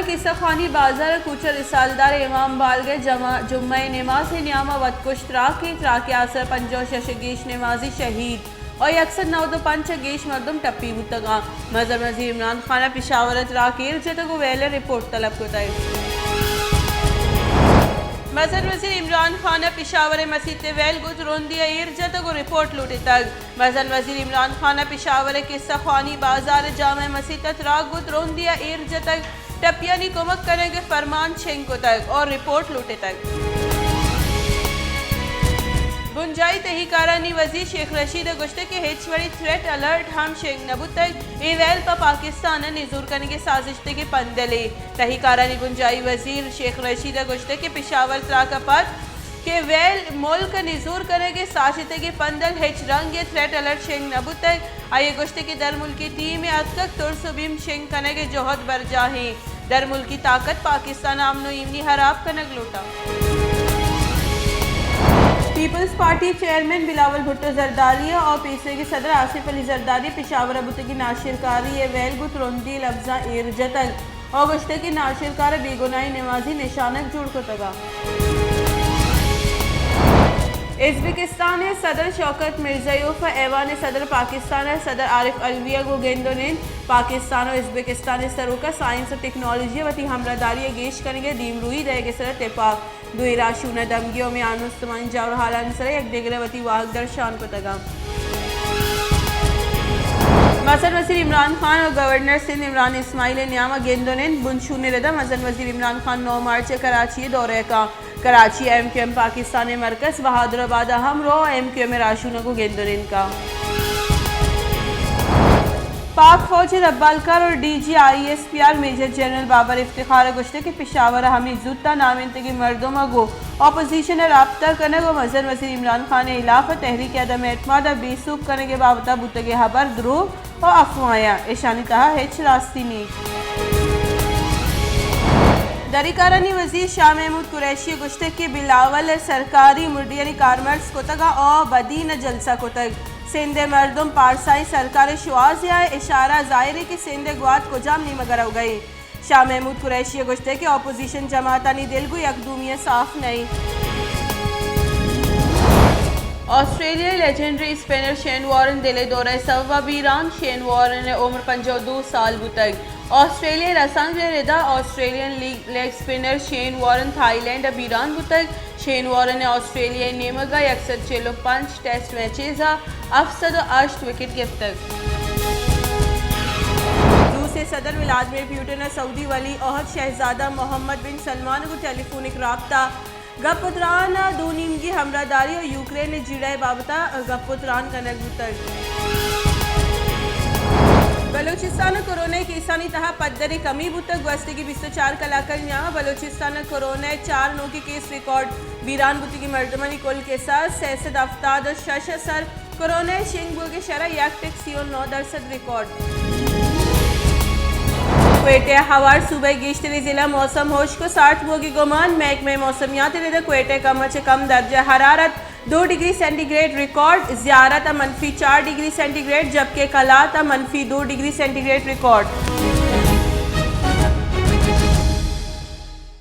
किस्सा खानी बाजार कूचर रिसालदार इमाम बालगे जुम्मा नमाज न्यामा वतकुश त्राके आसर पंजोश गेश नमाजी शहीद और अक्सर नवद पंच गेश मरदम टप्पी बुतगा मजर वजीर इमरान खान पिशावर त्राकेर जतगो वेले रिपोर्ट तलब को मजर वजीर इमरान खान पिशावर मसीत वेल गुज रोंदिया ईरजत को रिपोर्ट लूटे तक मजर वजीर इमरान खान पिशावर किस्सा खानी बाजार जामे मसीत राग गुद रोंदिया ईरजत तक टपियानी कुमक करेंगे फरमान छेंको तक और रिपोर्ट लूटे तक बुंजाई तहीकारानी वजीर शेख रशीद गुश्ते के हेचवड़ी थ्रेट अलर्ट हम शेख नबू तक एवेल पर पाकिस्तान निजूर करने के साजिश के पंदले तहीकारानी बुंजाई वजीर शेख रशीद गुश्ते के पिशावर त्राकपत के वेल मुल्क निजूर करेंगे साजिश के पंदल हेच रंग ये थ्रेट अलर्ट शेख नबू तक आइए गुश्ते की दर मुल्की टीम अब तक तुरसुबिम शेख कने के जोहद बरजा है दर मुल्की ताकत पाकिस्तान आमनो इमनी हराब कनक लूटा people's party chairman Bilawal Bhutto Zardari और पीसीए के सदर आसिफ अली जरदारी पिशावर अबुत की नाशिरकारी ये वेल गुत रोंदी लफ्जा इरजतल और गुश्ते की नाशिरकार बेगुनाई नमाजी निशानक जुड़ को तगा उज़्बेकिस्तान सदर शौकत मिर्ज़ायोफ ऐवान सदर पाकिस्तान सदर आरिफ अलविया गो गेंदोनेन पाकिस्तान और उज़्बेकिस्तान सरूका साइंस और टेक्नोलॉजी वती हमरादारी गेश करेंगे दीमरूई दे सर तेपाक दुई राशून दमगियों में आनुस्तमान जावर हालान सर एक देगरे वती वाग दर्शान को तगा मजर वजीर इमरान खान और गवर्नर सिंध इमरान इस्माइल न्यामा गेंदोनेन बुनशून रदा मजर वजीर इमरान खान 9 मार्च कराची दौरे का कराची MQM पाकिस्तान मरकज बहादुराबाद अहम रो MQM राशून को गेंदोनेन का पाक फौज रब्बालकर और DGISPR major general Babar Iftikhar गुश्ते के पिशावर हमी जुत्ता नामिनते की मर्दों गो अपोजिशन रब्ता करने को मजर वजीर इमरान खान ने इलाफा तहरीक अदम एतमाद बेसूब करने के बाबता बुतगे हबर द्रोह और अफवाया ईशानी तहा हेच रास्ती नी दरिकारानी वजीर शाह महमूद कुरैशी गुश्ते के बिलावल सरकारी मुर्दियानी कारमर्स को तगा और बदीन जलसा को तक सेंधे मर्दम पारसाई सरकार शुआज या इशारा जाहिर कि सेंधे गुआत को जाम नहीं मगर हो गई शाह महमूद कुरैशी गुश्ते के अपोजिशन जमातानी दिलगु यकदूमिया साफ नहीं ऑस्ट्रेलियाई लेजेंडरी स्पिनर शेन वॉरेन दिले दौरे सवा बीरान शेन वॉरेन ने उम्र 52 साल बुतक ऑस्ट्रेलिया रसंग रिदा Australian leg spinner Shane Warne Thailand बीरान बुतक शेन वॉरेन ने ऑस्ट्रेलिया नेमगा 145 टेस्ट मैचेस अफसद 8 विकेट गिफ्तक रूस सदर व्लादिमीर पुतिन सऊदी वली अहद शहजादा मोहम्मद बिन सलमान को टेलीफोनिक राब्ता गपुत्रान दूनीमगी हमरादारी और यूक्रेन ने जिड़े बाबता गपुत्रान कनक बुतक बलूचिस्तान कोरोना केसानी तहा पद्दरी कमी बुतक गस्ती की 24 कलाकर यहाँ बलूचिस्तान कोरोना 4 नो के केस रिकॉर्ड बीरान बुती की मर्दमनी कुल के साथ सैसद अफ्ताद शश सर कोरोना शिंगबो के शरा याक टेक सीओ 9% रिकॉर्ड क्वेटे हवार सुबह गिश्तरी जिला मौसम होश को 60 बोगी गुमान महकमे मौसमियात रिदा क्वेटे कम से कम दर्जा हरारत 2 डिग्री सेंटीग्रेड रिकॉर्ड ज़ियारत -4 डिग्री सेंटीग्रेड जबकि कलात -2 डिग्री सेंटीग्रेड रिकॉर्ड